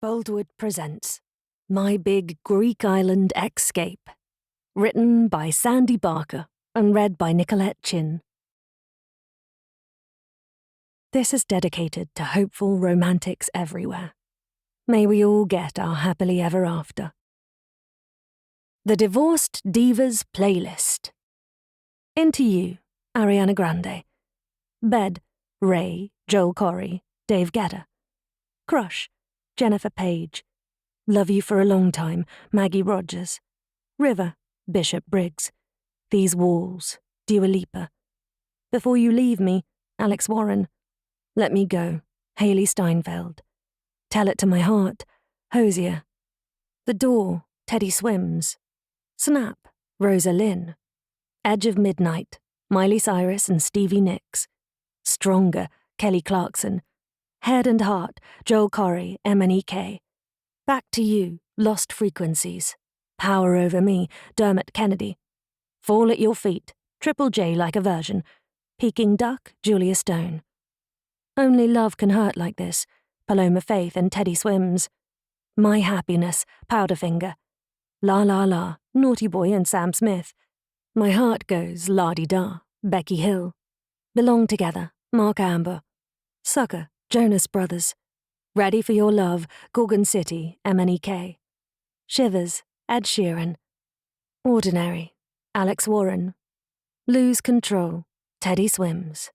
Boldwood presents My Big Greek Island Ex-Scape, written by Sandy Barker and read by Nicolette Chin. This is dedicated to hopeful romantics everywhere. May we all get our happily ever after. The Divorced Divas Playlist. Into You, Ariana Grande. Bed, Ray, Joel Corey, Dave Guetta. Crush, Jennifer Page. Love You for a Long Time, Maggie Rogers. River, Bishop Briggs. These Walls, Dua Lipa. Before You Leave Me, Alex Warren. Let Me Go, Hailey Steinfeld. Tell It to My Heart, Hosier. The Door, Teddy Swims. Snap, Rosa Lynn. Edge of Midnight, Miley Cyrus and Stevie Nicks. Stronger, Kelly Clarkson. Head and Heart, Joel Corey, MNEK. Back to You, Lost Frequencies. Power Over Me, Dermot Kennedy. Fall at Your Feet, Triple J Like a Virgin. Peking Duck, Julia Stone. Only Love Can Hurt Like This, Paloma Faith and Teddy Swims. My Happiness, Powderfinger. La La La, Naughty Boy and Sam Smith. My Heart Goes, La-Di-Da, Becky Hill. Belong Together, Mark Amber. Sucker, Jonas Brothers. Ready for Your Love, Gorgon City, MNEK. Shivers, Ed Sheeran. Ordinary, Alex Warren. Lose Control, Teddy Swims.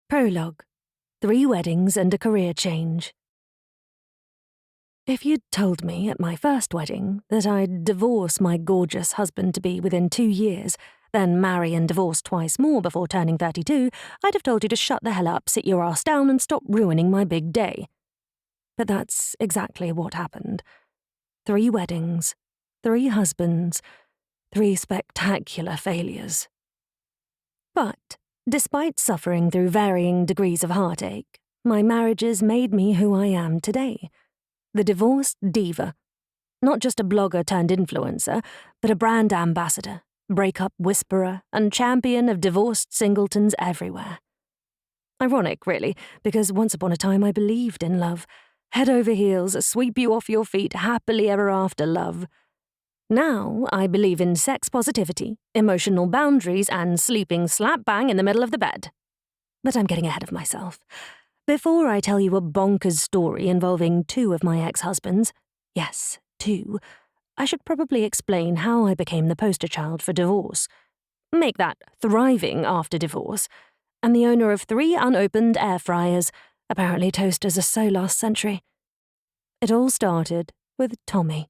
Prologue. 3 weddings and a career change. If you'd told me at my first wedding that I'd divorce my gorgeous husband-to-be within 2 years, then marry and divorce twice more before turning 32, I'd have told you to shut the hell up, sit your ass down and stop ruining my big day. But that's exactly what happened. 3 weddings, 3 husbands, 3 spectacular failures. But despite suffering through varying degrees of heartache, my marriages made me who I am today. The Divorced Diva. Not just a blogger turned influencer, but a brand ambassador, breakup whisperer, and champion of divorced singletons everywhere. Ironic, really, because once upon a time I believed in love. Head over heels, sweep you off your feet, happily ever after love. Now I believe in sex positivity, emotional boundaries, and sleeping slap bang in the middle of the bed. But I'm getting ahead of myself. Before I tell you a bonkers story involving 2 of my ex-husbands, yes, 2, I should probably explain how I became the poster child for divorce. Make that thriving after divorce, and the owner of 3 unopened air fryers. Apparently toasters are so last century. It all started with Tommy.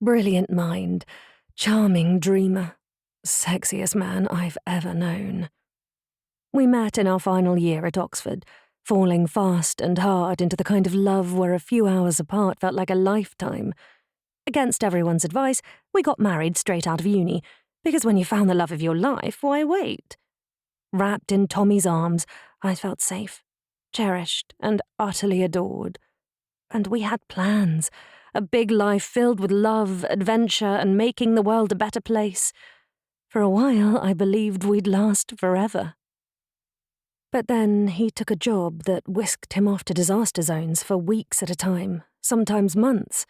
Brilliant mind, charming dreamer, sexiest man I've ever known. We met in our final year at Oxford, falling fast and hard into the kind of love where a few hours apart felt like a lifetime. Against everyone's advice, we got married straight out of uni, because when you found the love of your life, why wait? Wrapped in Tommy's arms, I felt safe, cherished, and utterly adored. And we had plans, a big life filled with love, adventure, and making the world a better place. For a while, I believed we'd last forever. But then he took a job that whisked him off to disaster zones for weeks at a time, sometimes months.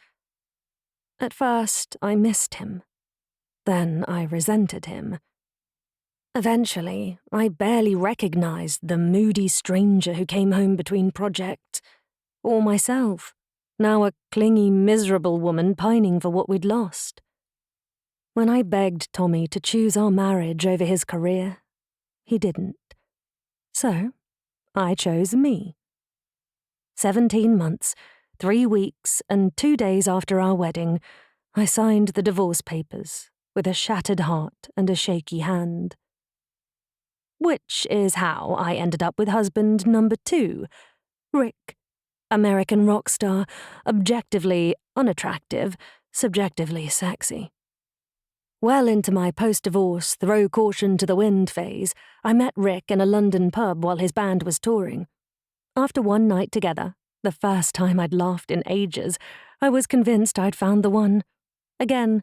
At first, I missed him. Then I resented him. Eventually, I barely recognized the moody stranger who came home between projects, or myself, now a clingy, miserable woman pining for what we'd lost. When I begged Tommy to choose our marriage over his career, he didn't. So, I chose me. 17 months, 3 weeks, and 2 days after our wedding, I signed the divorce papers with a shattered heart and a shaky hand. Which is how I ended up with husband number 2, Rick, American rock star, objectively unattractive, subjectively sexy. Well into my post-divorce, throw caution to the wind phase, I met Rick in a London pub while his band was touring. After one night together, the first time I'd laughed in ages, I was convinced I'd found the one. Again.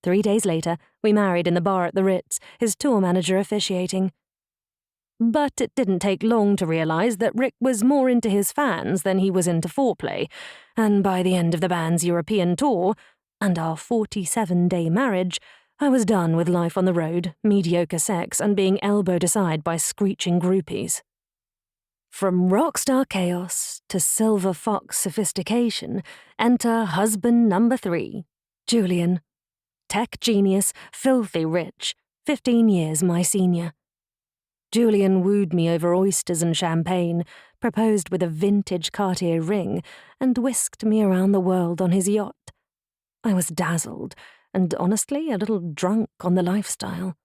3 days later, we married in the bar at the Ritz, his tour manager officiating. But it didn't take long to realise that Rick was more into his fans than he was into foreplay, and by the end of the band's European tour, and our 47-day marriage, I was done with life on the road, mediocre sex, and being elbowed aside by screeching groupies. From rockstar chaos to silver fox sophistication, enter husband number 3, Julian. Tech genius, filthy rich, 15 years my senior. Julian wooed me over oysters and champagne, proposed with a vintage Cartier ring, and whisked me around the world on his yacht. I was dazzled, and honestly a little drunk on the lifestyle.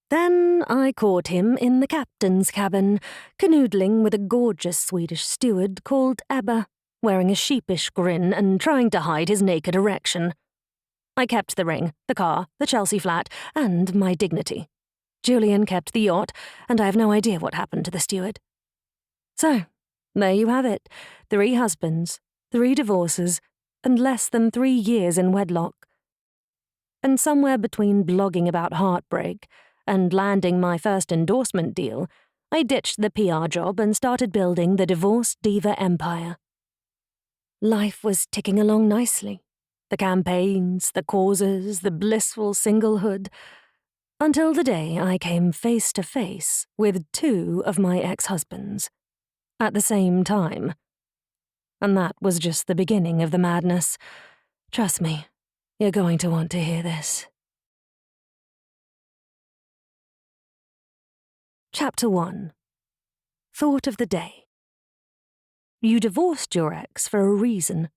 Then I caught him in the captain's cabin, canoodling with a gorgeous Swedish steward called Ebba, wearing a sheepish grin and trying to hide his naked erection. I kept the ring, the car, the Chelsea flat, and my dignity. Julian kept the yacht, and I have no idea what happened to the steward. So, there you have it. 3 husbands, 3 divorces, and less than 3 years in wedlock. And somewhere between blogging about heartbreak and landing my first endorsement deal, I ditched the PR job and started building the Divorced Diva empire. Life was ticking along nicely. The campaigns, the causes, the blissful singlehood, until the day I came face to face with 2 of my ex-husbands at the same time. And that was just the beginning of the madness. Trust me, you're going to want to hear this. Chapter 1. Thought of the day. You divorced your ex for a reason.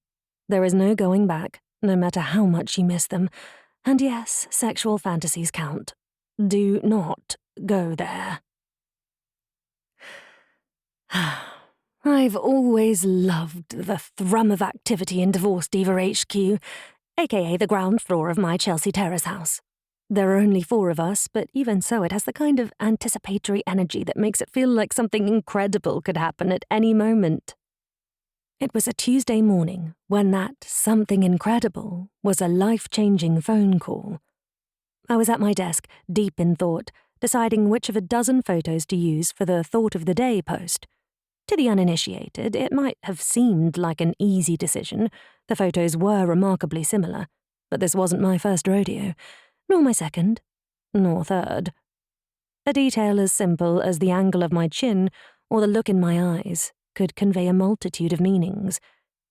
There is no going back, no matter how much you miss them. And yes, sexual fantasies count. Do not go there. I've always loved the thrum of activity in Divorced Diva HQ, aka the ground floor of my Chelsea terrace house. There are only 4 of us, but even so it has the kind of anticipatory energy that makes it feel like something incredible could happen at any moment. It was a Tuesday morning when that something incredible was a life-changing phone call. I was at my desk, deep in thought, deciding which of a dozen photos to use for the Thought of the Day post. To the uninitiated, it might have seemed like an easy decision. The photos were remarkably similar, but this wasn't my first rodeo, nor my second, nor third. A detail as simple as the angle of my chin or the look in my eyes could convey a multitude of meanings,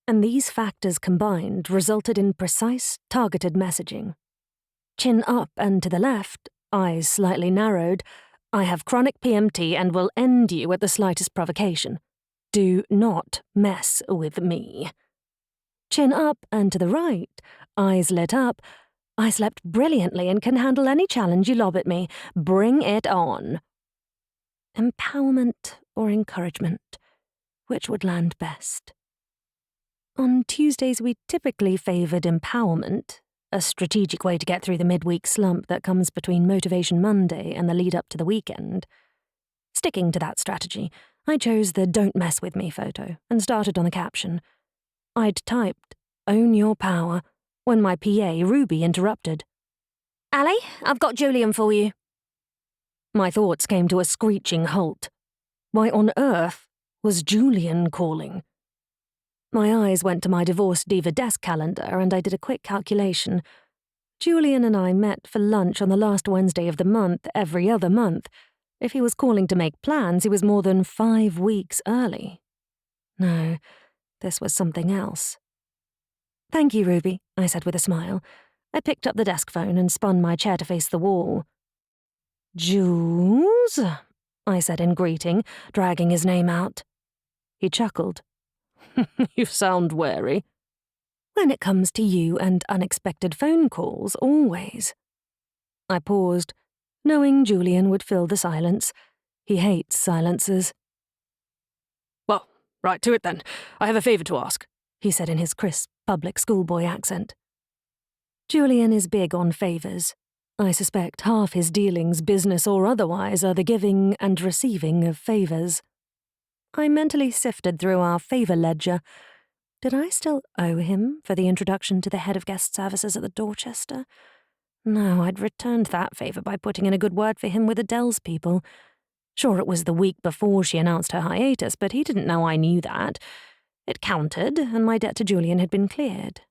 and these factors combined resulted in precise, targeted messaging. Chin up and to the left, eyes slightly narrowed. I have chronic PMT and will end you at the slightest provocation. Do not mess with me. Chin up and to the right, eyes lit up. I slept brilliantly and can handle any challenge you lob at me. Bring it on. Empowerment or encouragement? Which would land best? On Tuesdays we typically favoured empowerment, a strategic way to get through the midweek slump that comes between Motivation Monday and the lead-up to the weekend. Sticking to that strategy, I chose the Don't Mess With Me photo and started on the caption. I'd typed, Own Your Power, when my PA, Ruby, interrupted. Ali, I've got Julian for you. My thoughts came to a screeching halt. Why on earth was Julian calling? My eyes went to my Divorced Diva desk calendar and I did a quick calculation. Julian and I met for lunch on the last Wednesday of the month every other month. If he was calling to make plans, he was more than 5 weeks early. No, this was something else. Thank you, Ruby, I said with a smile. I picked up the desk phone and spun my chair to face the wall. Jules? I said in greeting, dragging his name out. He chuckled. You sound wary. When it comes to you and unexpected phone calls, always. I paused, knowing Julian would fill the silence. He hates silences. Well, right to it then. I have a favour to ask, he said in his crisp public schoolboy accent. Julian is big on favours. I suspect half his dealings, business or otherwise, are the giving and receiving of favours. I mentally sifted through our favour ledger. Did I still owe him for the introduction to the head of guest services at the Dorchester? No, I'd returned that favour by putting in a good word for him with Adele's people. Sure, it was the week before she announced her hiatus, but he didn't know I knew that. It counted, and my debt to Julian had been cleared.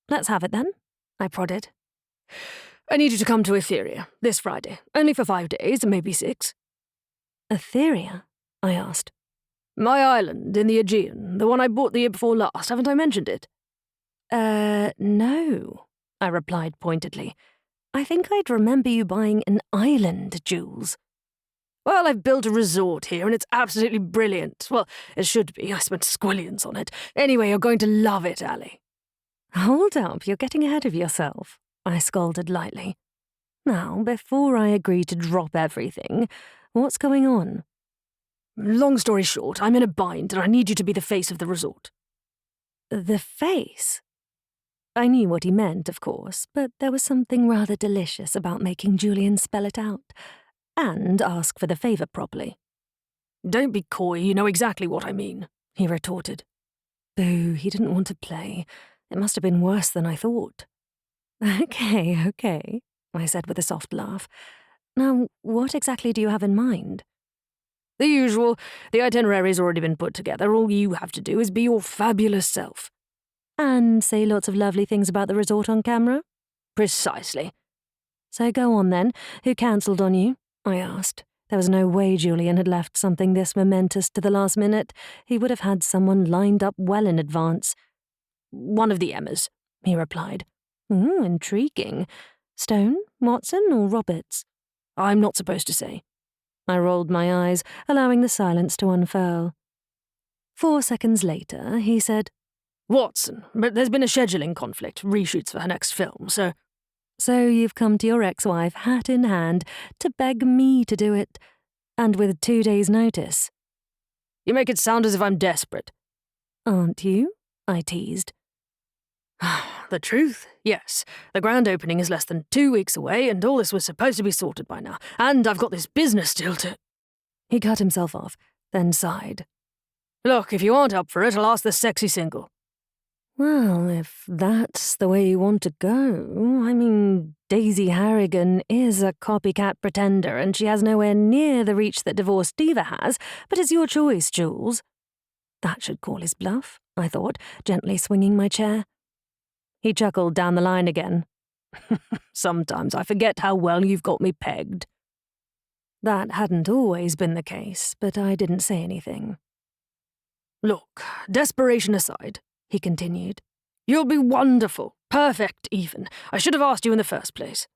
Let's have it then, I prodded. I need you to come to Etheria this Friday, only for 5 days, maybe 6. Etheria? I asked. My island in the Aegean, the one I bought the year before last, haven't I mentioned it? No, I replied pointedly. I think I'd remember you buying an island, Jules. Well, I've built a resort here, and it's absolutely brilliant. Well, it should be. I spent squillions on it. Anyway, you're going to love it, Ali. Hold up, you're getting ahead of yourself, I scolded lightly. Now, before I agree to drop everything, what's going on? Long story short, I'm in a bind, and I need you to be the face of the resort. The face? I knew what he meant, of course, but there was something rather delicious about making Julian spell it out, and ask for the favour properly. Don't be coy, you know exactly what I mean, he retorted. Boo, he didn't want to play. It must have been worse than I thought. Okay, I said with a soft laugh. Now, what exactly do you have in mind? The usual. The itinerary's already been put together. All you have to do is be your fabulous self. And say lots of lovely things about the resort on camera? Precisely. So go on then. Who cancelled on you? I asked. There was no way Julian had left something this momentous to the last minute. He would have had someone lined up well in advance. One of the Emmas, he replied. Intriguing. Stone, Watson, or Roberts? I'm not supposed to say. I rolled my eyes, allowing the silence to unfurl. 4 seconds later, he said, Watson, but there's been a scheduling conflict, reshoots for her next film, so... So you've come to your ex-wife, hat in hand, to beg me to do it, and with 2 days' notice. You make it sound as if I'm desperate. Aren't you? I teased. The truth? Yes. The grand opening is less than 2 weeks away, and all this was supposed to be sorted by now, and I've got this business still to... He cut himself off, then sighed. Look, if you aren't up for it, I'll ask the sexy single. Well, if that's the way you want to go, I mean, Daisy Harrigan is a copycat pretender, and she has nowhere near the reach that Divorced Diva has, but it's your choice, Jules. That should call his bluff, I thought, gently swinging my chair. He chuckled down the line again. Sometimes I forget how well you've got me pegged. That hadn't always been the case, but I didn't say anything. Look, desperation aside, he continued. You'll be wonderful, perfect even. I should have asked you in the first place.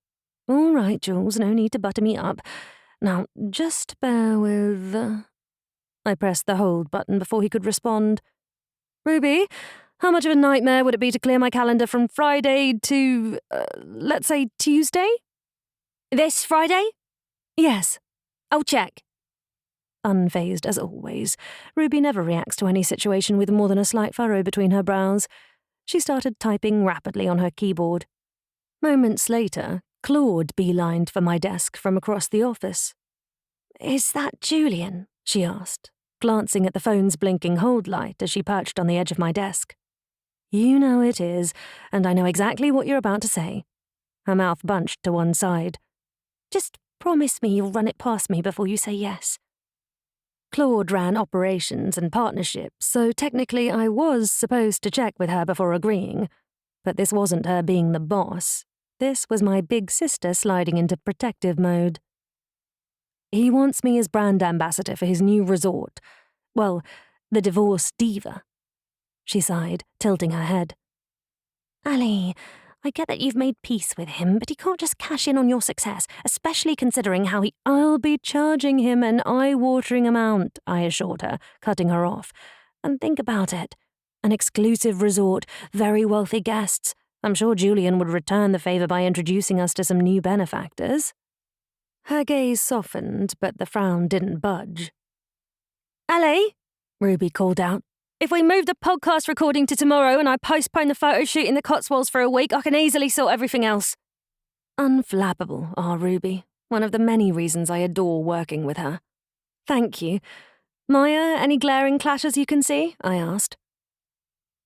All right, Jules, no need to butter me up. Now, just bear with... I pressed the hold button before he could respond. Ruby, how much of a nightmare would it be to clear my calendar from Friday to, let's say, Tuesday? This Friday? Yes. I'll check. Unfazed as always, Ruby never reacts to any situation with more than a slight furrow between her brows. She started typing rapidly on her keyboard. Moments later, Claude beelined for my desk from across the office. Is that Julian? She asked, glancing at the phone's blinking hold light as she perched on the edge of my desk. You know it is, and I know exactly what you're about to say. Her mouth bunched to one side. Just promise me you'll run it past me before you say yes. Claude ran operations and partnerships, so technically I was supposed to check with her before agreeing. But this wasn't her being the boss. This was my big sister sliding into protective mode. He wants me as brand ambassador for his new resort. Well, the Divorced Diva. She sighed, tilting her head. Ali, I get that you've made peace with him, but he can't just cash in on your success, especially considering how I'll be charging him an eye-watering amount, I assured her, cutting her off. And think about it. An exclusive resort, very wealthy guests. I'm sure Julian would return the favour by introducing us to some new benefactors. Her gaze softened, but the frown didn't budge. Ali, Ruby called out. If we move the podcast recording to tomorrow and I postpone the photo shoot in the Cotswolds for a week, I can easily sort everything else. Unflappable, our Ruby. One of the many reasons I adore working with her. Thank you. Maya, any glaring clashes you can see? I asked.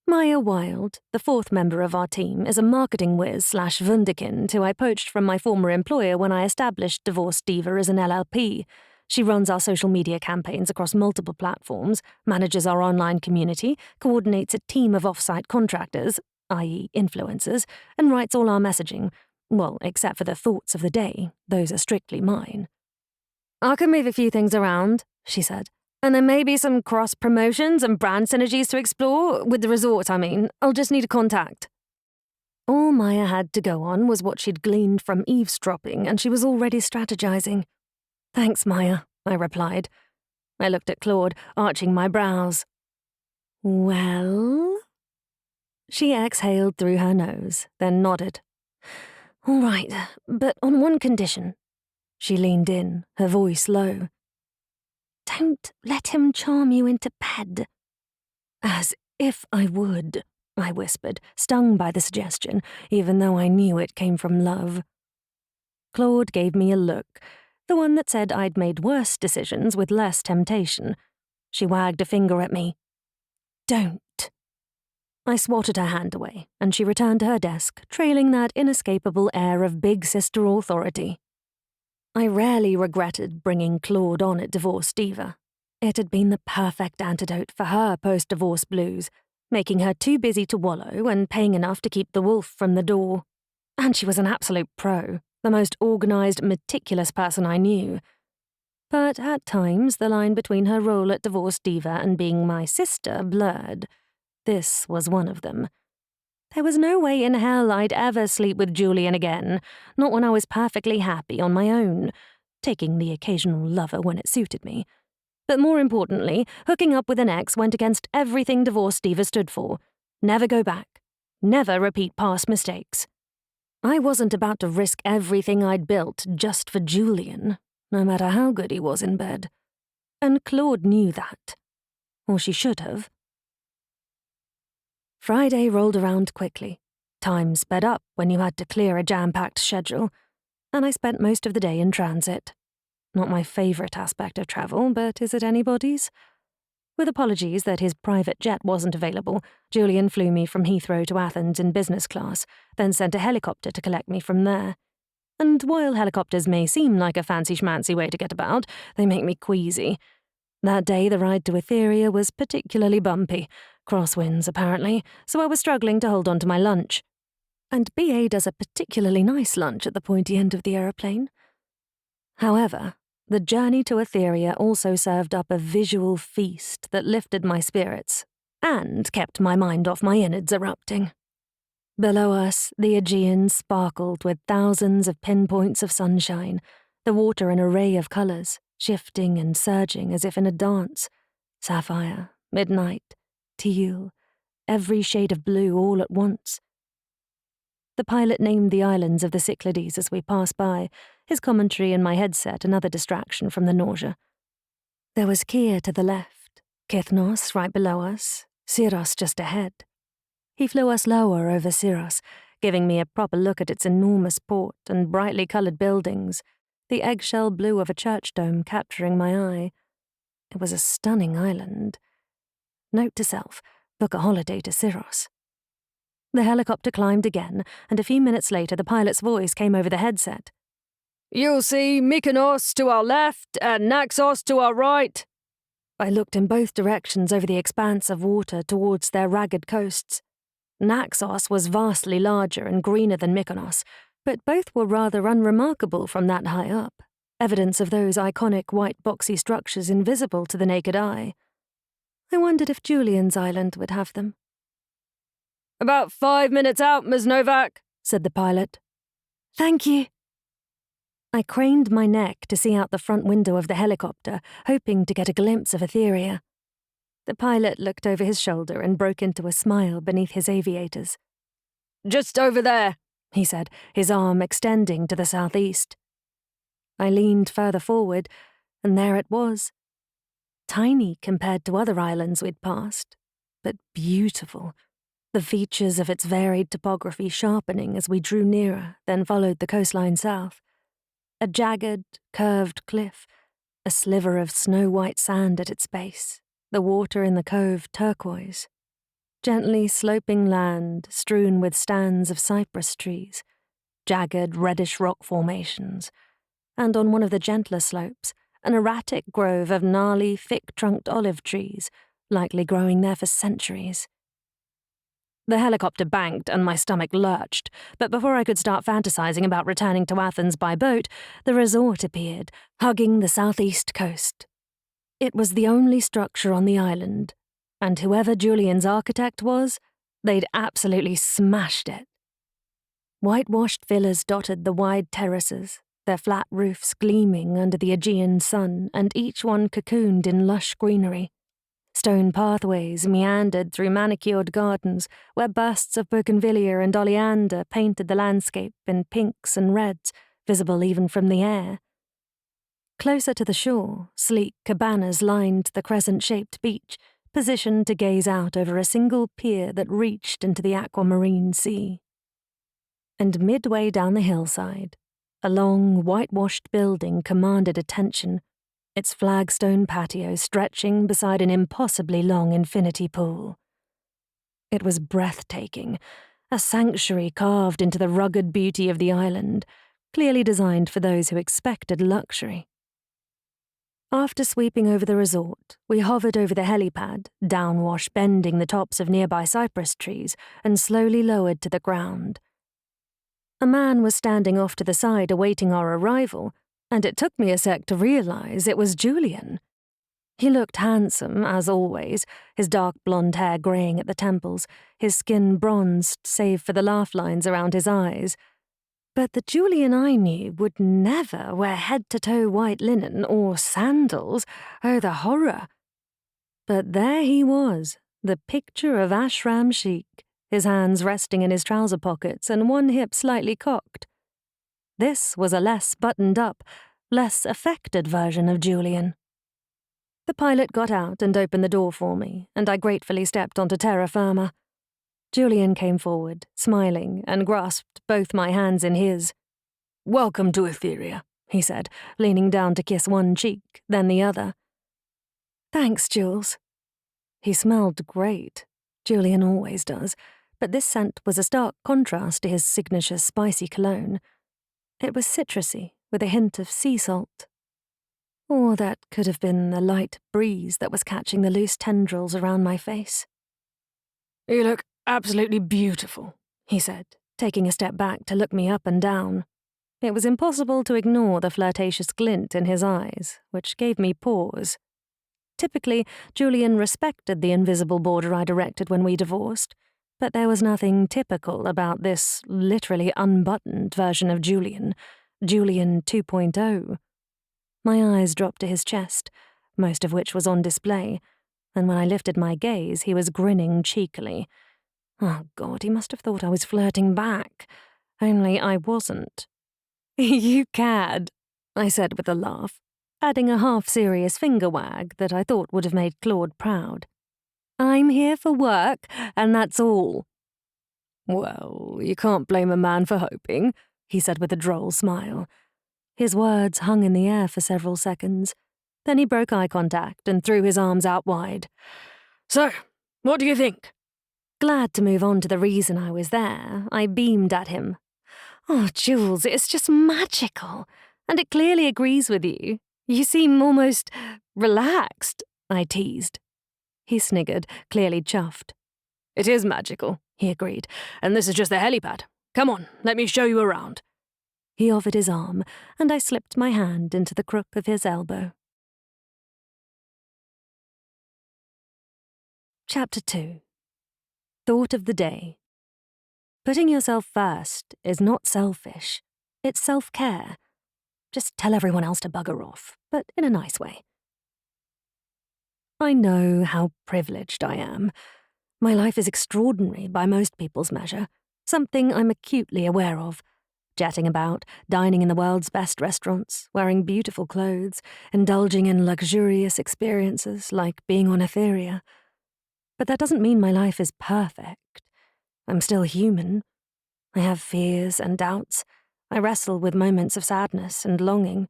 Maya Wilde, the fourth member of our team, is a marketing whiz/wunderkind who I poached from my former employer when I established Divorced Diva as an LLP. She runs our social media campaigns across multiple platforms, manages our online community, coordinates a team of off-site contractors, i.e. influencers, and writes all our messaging. Well, except for the thoughts of the day, those are strictly mine. "I can move a few things around," she said. "And there may be some cross-promotions and brand synergies to explore, with the resort, I mean. I'll just need a contact." All Maya had to go on was what she'd gleaned from eavesdropping, and she was already strategizing. "Thanks, Maya," I replied. I looked at Claude, arching my brows. "Well?" She exhaled through her nose, then nodded. "All right, but on one condition." She leaned in, her voice low. "Don't let him charm you into bed." "As if I would," I whispered, stung by the suggestion, even though I knew it came from love. Claude gave me a look, the one that said I'd made worse decisions with less temptation. She wagged a finger at me. "Don't." I swatted her hand away, and she returned to her desk, trailing that inescapable air of big sister authority. I rarely regretted bringing Claude on at Divorced Diva. It had been the perfect antidote for her post-divorce blues, making her too busy to wallow and paying enough to keep the wolf from the door. And she was an absolute pro, the most organised, meticulous person I knew. But at times the line between her role at Divorced Diva and being my sister blurred. This was one of them. There was no way in hell I'd ever sleep with Julian again, not when I was perfectly happy on my own, taking the occasional lover when it suited me. But more importantly, hooking up with an ex went against everything Divorced Diva stood for. Never go back. Never repeat past mistakes. I wasn't about to risk everything I'd built just for Julian, no matter how good he was in bed. And Claude knew that. Or she should have. Friday rolled around quickly. Time sped up when you had to clear a jam-packed schedule, and I spent most of the day in transit. Not my favourite aspect of travel, but is it anybody's? With apologies that his private jet wasn't available, Julian flew me from Heathrow to Athens in business class, then sent a helicopter to collect me from there. And while helicopters may seem like a fancy-schmancy way to get about, they make me queasy. That day the ride to Etheria was particularly bumpy. Crosswinds, apparently, so I was struggling to hold on to my lunch. And BA does a particularly nice lunch at the pointy end of the aeroplane. However, the journey to Etheria also served up a visual feast that lifted my spirits and kept my mind off my innards erupting. Below us, the Aegean sparkled with thousands of pinpoints of sunshine, the water an array of colours, shifting and surging as if in a dance. Sapphire, midnight, teal, every shade of blue all at once. The pilot named the islands of the Cyclades as we passed by, his commentary in my headset another distraction from the nausea. There was Kea to the left, Kithnos right below us, Syros just ahead. He flew us lower over Syros, giving me a proper look at its enormous port and brightly coloured buildings, the eggshell blue of a church dome capturing my eye. It was a stunning island. Note to self, book a holiday to Syros. The helicopter climbed again, and a few minutes later the pilot's voice came over the headset. "You'll see Mykonos to our left and Naxos to our right." I looked in both directions over the expanse of water towards their ragged coasts. Naxos was vastly larger and greener than Mykonos, but both were rather unremarkable from that high up, evidence of those iconic white boxy structures invisible to the naked eye. I wondered if Julian's island would have them. "About 5 minutes out, Ms. Novak," said the pilot. "Thank you." I craned my neck to see out the front window of the helicopter, hoping to get a glimpse of Etheria. The pilot looked over his shoulder and broke into a smile beneath his aviators. "Just over there," he said, his arm extending to the southeast. I leaned further forward, and there it was. Tiny compared to other islands we'd passed, but beautiful, the features of its varied topography sharpening as we drew nearer, then followed the coastline south. A jagged, curved cliff, a sliver of snow-white sand at its base, the water in the cove turquoise. Gently sloping land strewn with stands of cypress trees, jagged reddish rock formations, and on one of the gentler slopes, an erratic grove of gnarly, thick-trunked olive trees, likely growing there for centuries. The helicopter banked and my stomach lurched, but before I could start fantasizing about returning to Athens by boat, the resort appeared, hugging the southeast coast. It was the only structure on the island, and whoever Julian's architect was, they'd absolutely smashed it. Whitewashed villas dotted the wide terraces, their flat roofs gleaming under the Aegean sun and each one cocooned in lush greenery. Stone pathways meandered through manicured gardens where bursts of bougainvillea and oleander painted the landscape in pinks and reds, visible even from the air. Closer to the shore, sleek cabanas lined the crescent-shaped beach, positioned to gaze out over a single pier that reached into the aquamarine sea. And midway down the hillside, a long, whitewashed building commanded attention, its flagstone patio stretching beside an impossibly long infinity pool. It was breathtaking, a sanctuary carved into the rugged beauty of the island, clearly designed for those who expected luxury. After sweeping over the resort, we hovered over the helipad, downwash bending the tops of nearby cypress trees, and slowly lowered to the ground. A man was standing off to the side awaiting our arrival, and it took me a sec to realize it was Julian. He looked handsome, as always, his dark blonde hair graying at the temples, his skin bronzed save for the laugh lines around his eyes. But the Julian I knew would never wear head-to-toe white linen or sandals. Oh, the horror. But there he was, the picture of ashram chic, his hands resting in his trouser pockets and one hip slightly cocked. This was a less buttoned-up, less affected version of Julian. The pilot got out and opened the door for me, and I gratefully stepped onto terra firma. Julian came forward, smiling, and grasped both my hands in his. "Welcome to Etheria," he said, leaning down to kiss one cheek, then the other. "Thanks, Jules." He smelled great. Julian always does, but this scent was a stark contrast to his signature spicy cologne. It was citrusy, with a hint of sea salt. Or that could have been the light breeze that was catching the loose tendrils around my face. "You look absolutely beautiful," he said, taking a step back to look me up and down. It was impossible to ignore the flirtatious glint in his eyes, which gave me pause. Typically, Julian respected the invisible border I directed when we divorced, but there was nothing typical about this literally unbuttoned version of Julian, Julian 2.0. My eyes dropped to his chest, most of which was on display, and when I lifted my gaze, he was grinning cheekily. Oh God, he must have thought I was flirting back. Only I wasn't. "You cad," I said with a laugh, adding a half-serious finger wag that I thought would have made Claude proud. "I'm here for work, and that's all." "Well, you can't blame a man for hoping," he said with a droll smile. His words hung in the air for several seconds. Then he broke eye contact and threw his arms out wide. "So, what do you think?" Glad to move on to the reason I was there, I beamed at him. "Oh, Jules, it's just magical. And it clearly agrees with you. You seem almost relaxed," I teased. He sniggered, clearly chuffed. "It is magical," he agreed, "and this is just the helipad. Come on, let me show you around." He offered his arm, and I slipped my hand into the crook of his elbow. Chapter 2. Thought of the day. Putting yourself first is not selfish. It's self-care. Just tell everyone else to bugger off, but in a nice way. I know how privileged I am. My life is extraordinary by most people's measure, something I'm acutely aware of. Jetting about, dining in the world's best restaurants, wearing beautiful clothes, indulging in luxurious experiences like being on Etheria. But that doesn't mean my life is perfect. I'm still human. I have fears and doubts. I wrestle with moments of sadness and longing.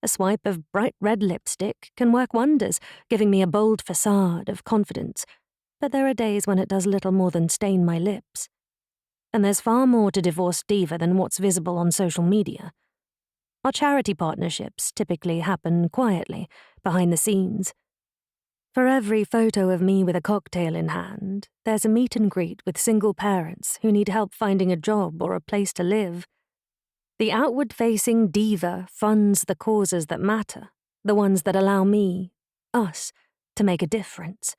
A swipe of bright red lipstick can work wonders, giving me a bold facade of confidence. but there are days when it does little more than stain my lips. And there's far more to Divorced Diva than what's visible on social media. Our charity partnerships typically happen quietly, behind the scenes. For every photo of me with a cocktail in hand, there's a meet and greet with single parents who need help finding a job or a place to live. The outward-facing diva funds the causes that matter, the ones that allow me, us, to make a difference.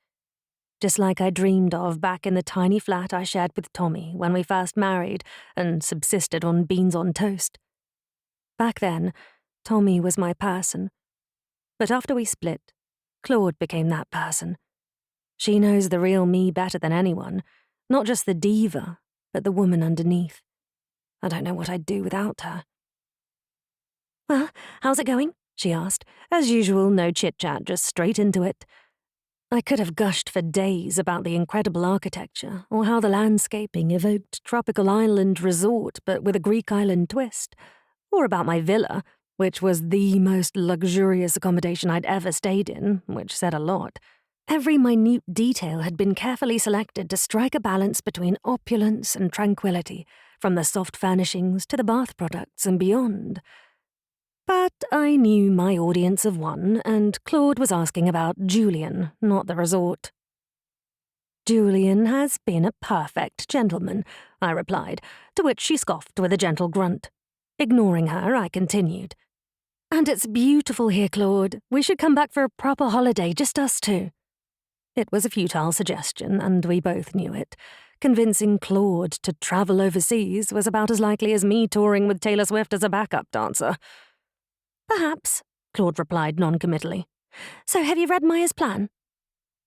Just like I dreamed of back in the tiny flat I shared with Tommy when we first married and subsisted on beans on toast. Back then, Tommy was my person. But after we split, Claude became that person. She knows the real me better than anyone, not just the diva, but the woman underneath. I don't know what I'd do without her. "Well, how's it going?" she asked. As usual, no chit-chat, just straight into it. I could have gushed for days about the incredible architecture, or how the landscaping evoked tropical island resort but with a Greek island twist, or about my villa, which was the most luxurious accommodation I'd ever stayed in, which said a lot. Every minute detail had been carefully selected to strike a balance between opulence and tranquility, from the soft furnishings to the bath products and beyond. But I knew my audience of one, and Claude was asking about Julian, not the resort. "Julian has been a perfect gentleman," I replied, to which she scoffed with a gentle grunt. Ignoring her, I continued. "And it's beautiful here, Claude. We should come back for a proper holiday, just us two." It was a futile suggestion, and we both knew it. Convincing Claude to travel overseas was about as likely as me touring with Taylor Swift as a backup dancer. "Perhaps," Claude replied noncommittally. "So have you read Maya's plan?"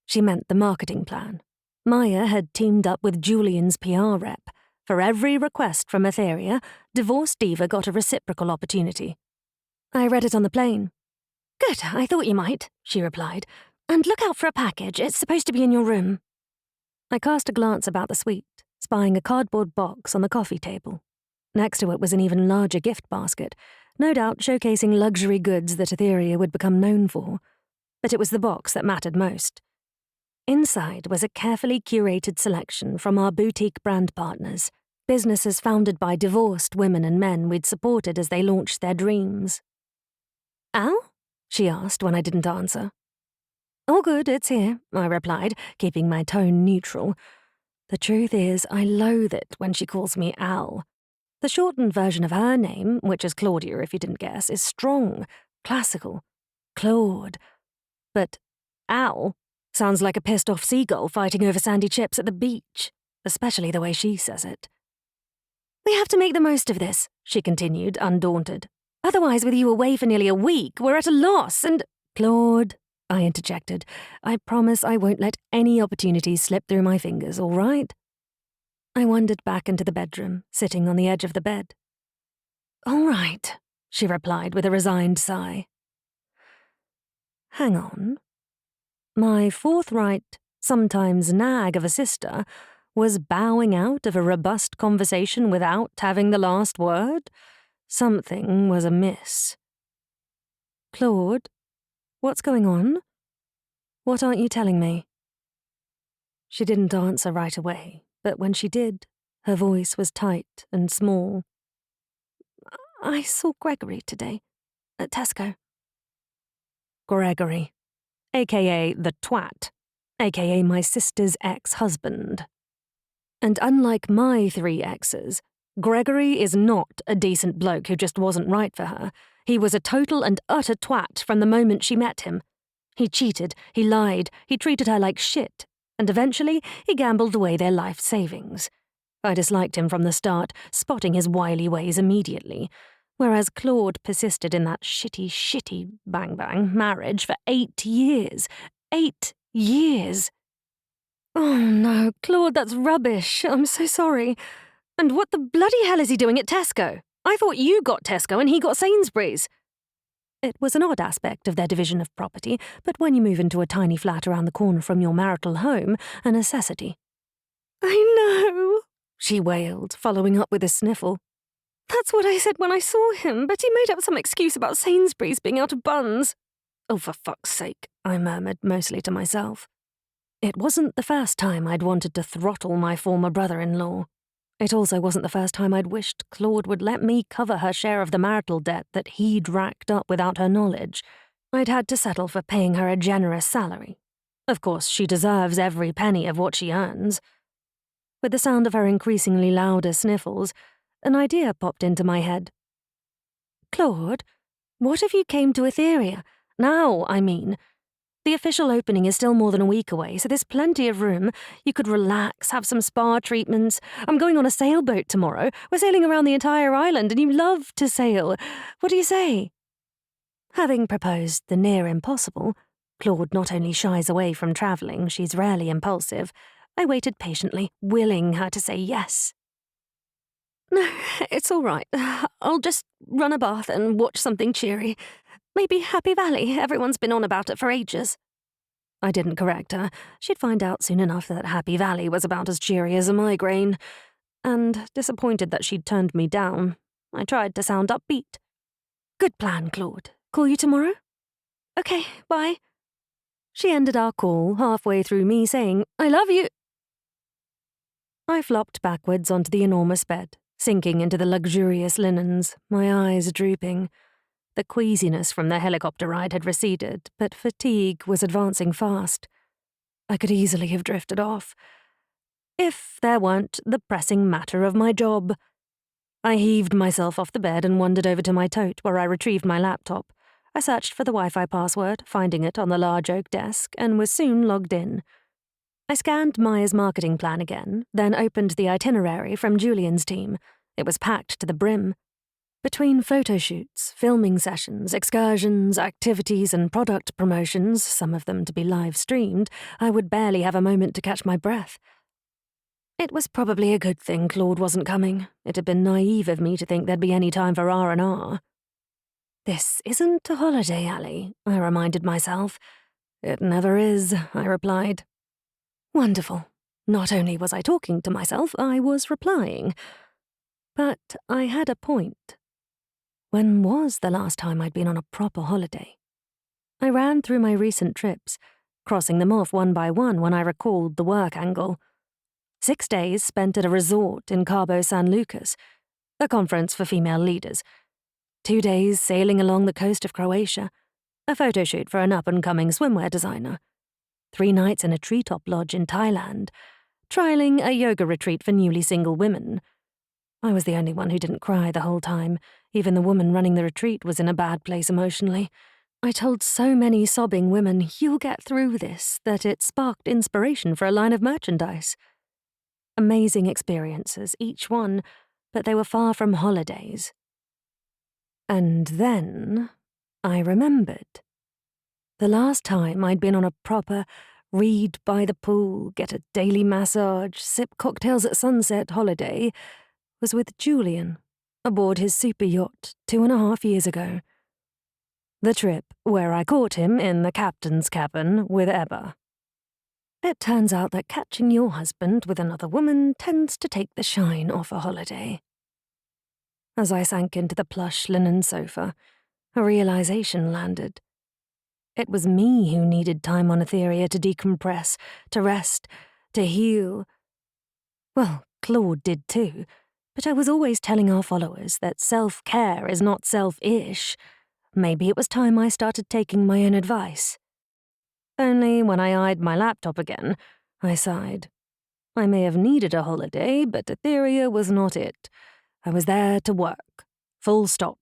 She meant the marketing plan. Maya had teamed up with Julian's PR rep. For every request from Etheria, Divorced Diva got a reciprocal opportunity. "I read it on the plane." "Good, I thought you might," she replied. "And look out for a package, it's supposed to be in your room." I cast a glance about the suite, spying a cardboard box on the coffee table. Next to it was an even larger gift basket, no doubt showcasing luxury goods that Etheria would become known for. But it was the box that mattered most. Inside was a carefully curated selection from our boutique brand partners, businesses founded by divorced women and men we'd supported as they launched their dreams. "Al?" she asked when I didn't answer. "All good, it's here," I replied, keeping my tone neutral. The truth is, I loathe it when she calls me Al. The shortened version of her name, which is Claudia if you didn't guess, is strong, classical, Claude. But Al sounds like a pissed-off seagull fighting over sandy chips at the beach, especially the way she says it. "We have to make the most of this," she continued, undaunted. "Otherwise, with you away for nearly a week, we're at a loss, and—" "Claude," I interjected, "I promise I won't let any opportunities slip through my fingers, all right?" I wandered back into the bedroom, sitting on the edge of the bed. "All right," she replied with a resigned sigh. Hang on. My forthright, sometimes nag of a sister was bowing out of a robust conversation without having the last word? Something was amiss. "Claude, what's going on? What aren't you telling me?" She didn't answer right away, but when she did, her voice was tight and small. "I saw Gregory today, at Tesco." Gregory, a.k.a. the twat, a.k.a. my sister's ex-husband. And unlike my 3 exes, Gregory is not a decent bloke who just wasn't right for her. He was a total and utter twat from the moment she met him. He cheated, he lied, he treated her like shit, and eventually he gambled away their life savings. I disliked him from the start, spotting his wily ways immediately, whereas Claude persisted in that shitty bang-bang marriage for 8 years. 8 years! "Oh no, Claude, that's rubbish. I'm so sorry. And what the bloody hell is he doing at Tesco? I thought you got Tesco and he got Sainsbury's." It was an odd aspect of their division of property, but when you move into a tiny flat around the corner from your marital home, a necessity. "I know," she wailed, following up with a sniffle. "That's what I said when I saw him, but he made up some excuse about Sainsbury's being out of buns." "Oh, for fuck's sake," I murmured, mostly to myself. It wasn't the first time I'd wanted to throttle my former brother-in-law. It also wasn't the first time I'd wished Claude would let me cover her share of the marital debt that he'd racked up without her knowledge. I'd had to settle for paying her a generous salary. Of course, she deserves every penny of what she earns. With the sound of her increasingly louder sniffles, an idea popped into my head. Claude, what if you came to Etheria? Now, I mean. The official opening is still more than a week away, so there's plenty of room. You could relax, have some spa treatments. I'm going on a sailboat tomorrow. We're sailing around the entire island, and you love to sail. What do you say? Having proposed the near impossible, Claude not only shies away from travelling, she's rarely impulsive. I waited patiently, willing her to say yes. No, it's all right. I'll just run a bath and watch something cheery. Maybe Happy Valley. Everyone's been on about it for ages. I didn't correct her. She'd find out soon enough that Happy Valley was about as cheery as a migraine. And, disappointed that she'd turned me down, I tried to sound upbeat. Good plan, Claude. Call you tomorrow? Okay, bye. She ended our call halfway through me saying, I love you. I flopped backwards onto the enormous bed, sinking into the luxurious linens, my eyes drooping. The queasiness from the helicopter ride had receded, but fatigue was advancing fast. I could easily have drifted off, if there weren't the pressing matter of my job. I heaved myself off the bed and wandered over to my tote, where I retrieved my laptop. I searched for the Wi-Fi password, finding it on the large oak desk, and was soon logged in. I scanned Maya's marketing plan again, then opened the itinerary from Julian's team. It was packed to the brim. Between photo shoots, filming sessions, excursions, activities, and product promotions, some of them to be live-streamed, I would barely have a moment to catch my breath. It was probably a good thing Claude wasn't coming. It had been naive of me to think there'd be any time for R&R. This isn't a holiday, Allie, I reminded myself. It never is, I replied. Wonderful. Not only was I talking to myself, I was replying. But I had a point. When was the last time I'd been on a proper holiday? I ran through my recent trips, crossing them off one by one when I recalled the work angle. 6 days spent at a resort in Cabo San Lucas, a conference for female leaders. 2 days sailing along the coast of Croatia, a photo shoot for an up-and-coming swimwear designer. 3 nights in a treetop lodge in Thailand, trialing a yoga retreat for newly single women. I was the only one who didn't cry the whole time. Even the woman running the retreat was in a bad place emotionally. I told so many sobbing women, you'll get through this, that it sparked inspiration for a line of merchandise. Amazing experiences, each one, but they were far from holidays. And then I remembered. The last time I'd been on a proper read by the pool, get a daily massage, sip cocktails at sunset holiday was with Julian, aboard his super yacht 2.5 years ago. The trip where I caught him in the captain's cabin with Ebba. It turns out that catching your husband with another woman tends to take the shine off a holiday. As I sank into the plush linen sofa, a realization landed. It was me who needed time on Etheria to decompress, to rest, to heal. Well, Claude did too. But I was always telling our followers that self-care is not selfish. Maybe it was time I started taking my own advice. Only when I eyed my laptop again, I sighed. I may have needed a holiday, but Etheria was not it. I was there to work. Full stop.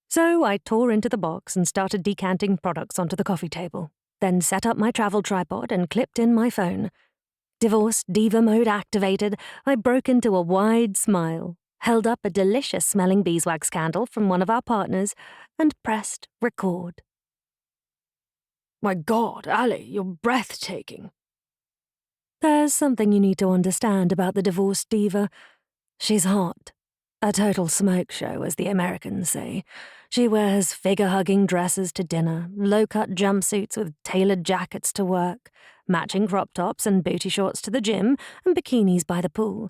So I tore into the box and started decanting products onto the coffee table, then set up my travel tripod and clipped in my phone. Divorced Diva mode activated, I broke into a wide smile, held up a delicious-smelling beeswax candle from one of our partners, and pressed record. My God, Allie, you're breathtaking. There's something you need to understand about the Divorced Diva. She's hot. A total smoke show, as the Americans say. She wears figure-hugging dresses to dinner, low-cut jumpsuits with tailored jackets to work, matching crop tops and booty shorts to the gym, and bikinis by the pool.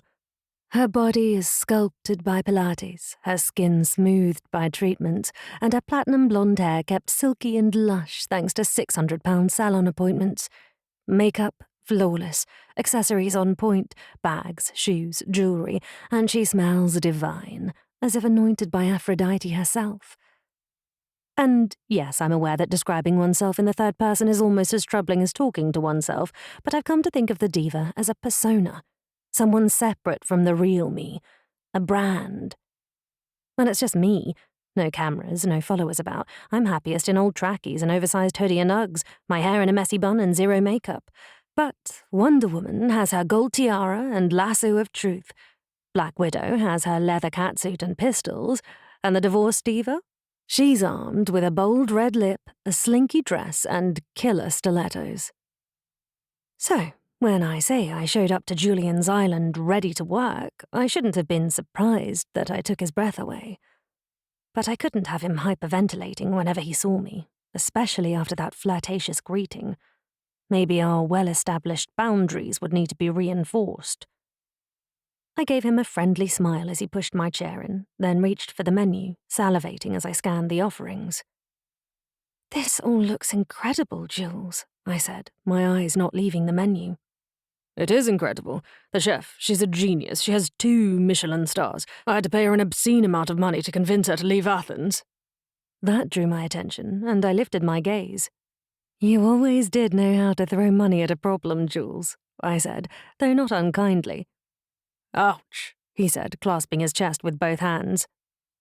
Her body is sculpted by Pilates, her skin smoothed by treatment, and her platinum blonde hair kept silky and lush thanks to £600 salon appointments. Makeup, flawless, accessories on point, bags, shoes, jewelry, and she smells divine, as if anointed by Aphrodite herself. And yes, I'm aware that describing oneself in the third person is almost as troubling as talking to oneself, but I've come to think of the diva as a persona, someone separate from the real me, a brand. When it's just me, no cameras, no followers about, I'm happiest in old trackies, an oversized hoodie and Uggs, my hair in a messy bun and zero makeup. But Wonder Woman has her gold tiara and lasso of truth. Black Widow has her leather catsuit and pistols, and the Divorced Diva? She's armed with a bold red lip, a slinky dress, and killer stilettos. So, when I say I showed up to Julian's island ready to work, I shouldn't have been surprised that I took his breath away. But I couldn't have him hyperventilating whenever he saw me, especially after that flirtatious greeting. Maybe our well-established boundaries would need to be reinforced. I gave him a friendly smile as he pushed my chair in, then reached for the menu, salivating as I scanned the offerings. "This all looks incredible, Jules," I said, my eyes not leaving the menu. "It is incredible. The chef, she's a genius. She has 2 Michelin stars. I had to pay her an obscene amount of money to convince her to leave Athens." That drew my attention, and I lifted my gaze. "You always did know how to throw money at a problem, Jules," I said, though not unkindly. "Ouch," he said, clasping his chest with both hands.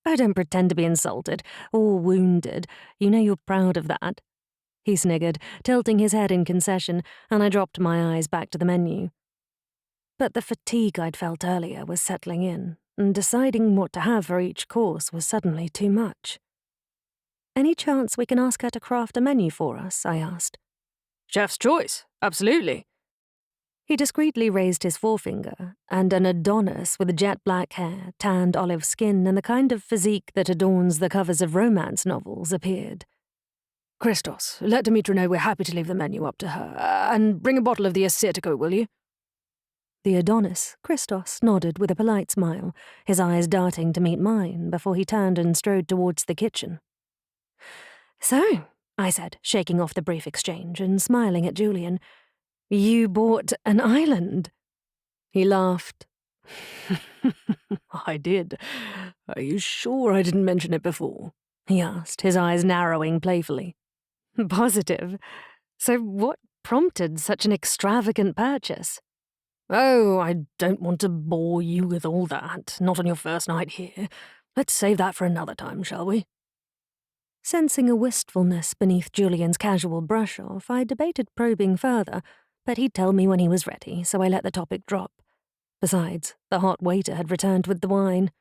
"Oh, don't pretend to be insulted or wounded. You know you're proud of that." He sniggered, tilting his head in concession, and I dropped my eyes back to the menu. But the fatigue I'd felt earlier was settling in, and deciding what to have for each course was suddenly too much. "Any chance we can ask her to craft a menu for us?" I asked. "Chef's choice, absolutely." He discreetly raised his forefinger, and an Adonis with jet black hair, tanned olive skin, and the kind of physique that adorns the covers of romance novels appeared. "Christos, let Demetra know we're happy to leave the menu up to her. And bring a bottle of the Assyrtiko, will you?" The Adonis, Christos, nodded with a polite smile, his eyes darting to meet mine before he turned and strode towards the kitchen. "So," I said, shaking off the brief exchange and smiling at Julian, "you bought an island?" He laughed. "I did. Are you sure I didn't mention it before?" he asked, his eyes narrowing playfully. "Positive. So what prompted such an extravagant purchase?" "Oh, I don't want to bore you with all that, not on your first night here. Let's save that for another time, shall we?" Sensing a wistfulness beneath Julian's casual brush-off, I debated probing further, but he'd tell me when he was ready, so I let the topic drop. Besides, the hot waiter had returned with the wine.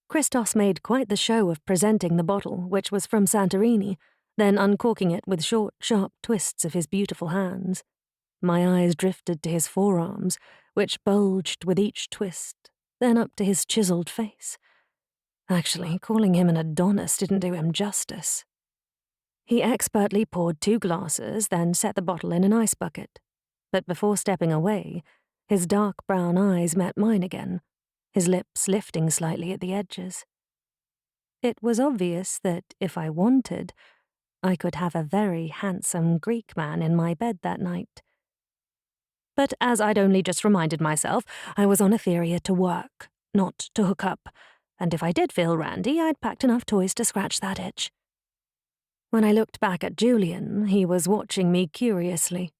Christos made quite the show of presenting the bottle, which was from Santorini, then uncorking it with short, sharp twists of his beautiful hands. My eyes drifted to his forearms, which bulged with each twist, then up to his chiseled face. Actually, calling him an Adonis didn't do him justice. He expertly poured 2 glasses, then set the bottle in an ice bucket. But before stepping away, his dark brown eyes met mine again, his lips lifting slightly at the edges. It was obvious that if I wanted, I could have a very handsome Greek man in my bed that night. But as I'd only just reminded myself, I was on Etheria to work, not to hook up, and if I did feel randy, I'd packed enough toys to scratch that itch. When I looked back at Julian, he was watching me curiously.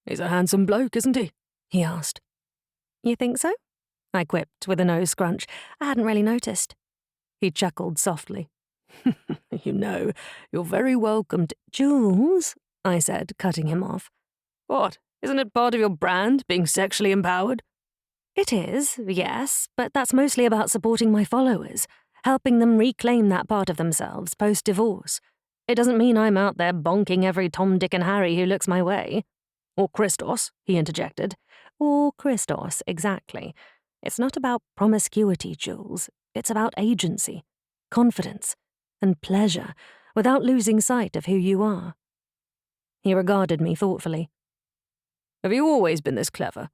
"He's a handsome bloke, isn't he?" he asked. "You think so?" I quipped with a nose scrunch. I hadn't really noticed. He chuckled softly. "You know, you're very welcome to—" "Jules," I said, cutting him off. "What? Isn't it part of your brand, being sexually empowered?" "It is, yes, but that's mostly about supporting my followers, helping them reclaim that part of themselves post-divorce. It doesn't mean I'm out there bonking every Tom, Dick and Harry who looks my way." "Or Christos," he interjected. "Or Christos, exactly. It's not about promiscuity, Jules. It's about agency, confidence, and pleasure, without losing sight of who you are." He regarded me thoughtfully. "Have you always been this clever?"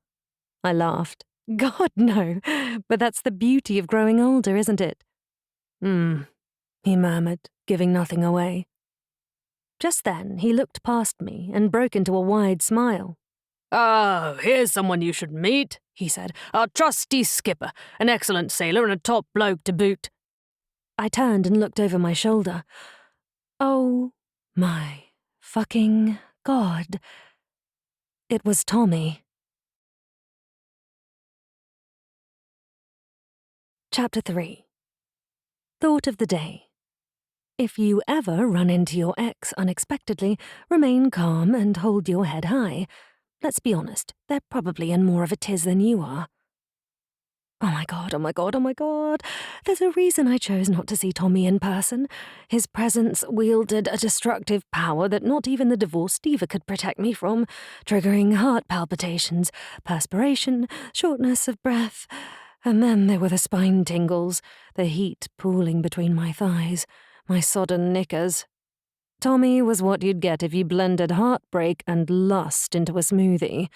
I laughed. "God, no, but that's the beauty of growing older, isn't it?" "Hmm," he murmured, giving nothing away. Just then, he looked past me and broke into a wide smile. "Oh, here's someone you should meet," he said. "Our trusty skipper, an excellent sailor and a top bloke to boot." I turned and looked over my shoulder. Oh my fucking God. It was Tommy. Chapter 3. Thought of the day. If you ever run into your ex unexpectedly, remain calm and hold your head high. Let's be honest, they're probably in more of a tiz than you are. Oh my God, oh my God, oh my God. There's a reason I chose not to see Tommy in person. His presence wielded a destructive power that not even the Divorced Diva could protect me from, triggering heart palpitations, perspiration, shortness of breath. And then there were the spine tingles, the heat pooling between my thighs, my sodden knickers. Tommy was what you'd get if you blended heartbreak and lust into a smoothie.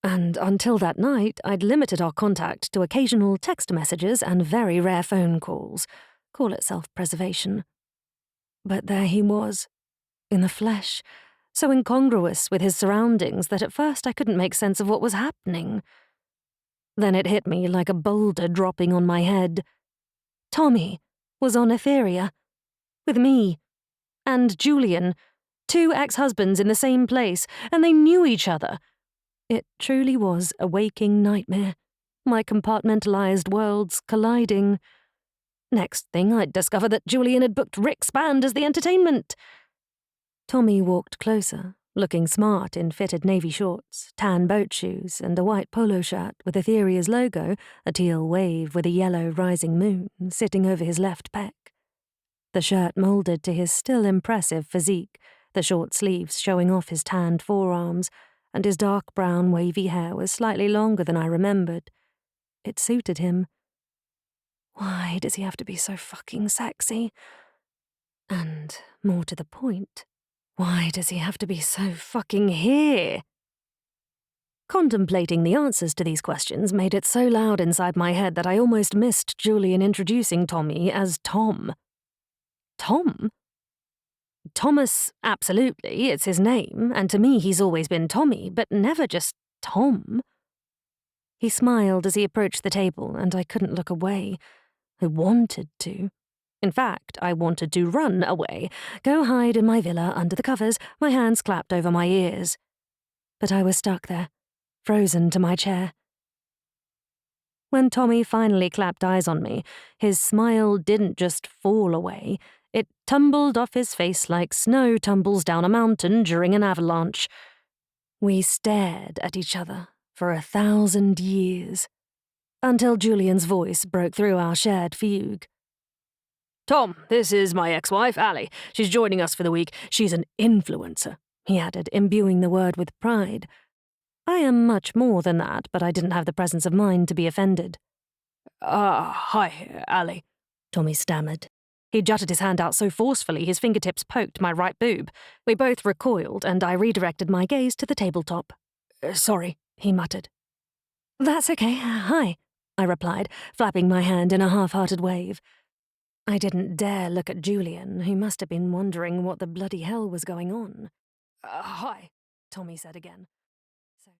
And until that night, I'd limited our contact to occasional text messages and very rare phone calls. Call it self-preservation. But there he was, in the flesh, so incongruous with his surroundings that at first I couldn't make sense of what was happening. Then it hit me like a boulder dropping on my head. Tommy was on Etheria, with me, and Julian, 2 ex-husbands in the same place, and they knew each other. It truly was a waking nightmare, my compartmentalized worlds colliding. Next thing, I'd discover that Julian had booked Rick's band as the entertainment. Tommy walked closer, looking smart in fitted navy shorts, tan boat shoes, and a white polo shirt with Etheria's logo, a teal wave with a yellow rising moon, sitting over his left pec. The shirt molded to his still impressive physique, the short sleeves showing off his tanned forearms, and his dark brown wavy hair was slightly longer than I remembered. It suited him. Why does he have to be so fucking sexy? And, more to the point, why does he have to be so fucking here? Contemplating the answers to these questions made it so loud inside my head that I almost missed Julian introducing Tommy as Tom. Tom? Thomas, absolutely, it's his name, and to me he's always been Tommy, but never just Tom. He smiled as he approached the table, and I couldn't look away. I wanted to. In fact, I wanted to run away, go hide in my villa under the covers, my hands clapped over my ears. But I was stuck there, frozen to my chair. When Tommy finally clapped eyes on me, his smile didn't just fall away. It tumbled off his face like snow tumbles down a mountain during an avalanche. We stared at each other for 1,000 years, until Julian's voice broke through our shared fugue. "Tom, this is my ex-wife, Ali. She's joining us for the week. She's an influencer," he added, imbuing the word with pride. I am much more than that, but I didn't have the presence of mind to be offended. Hi, Ali," Tommy stammered. He jutted his hand out so forcefully his fingertips poked my right boob. We both recoiled, and I redirected my gaze to the tabletop. Sorry," he muttered. That's okay, hi, I replied, flapping my hand in a half-hearted wave. I didn't dare look at Julian, who must have been wondering what the bloody hell was going on. Hi," Tommy said again.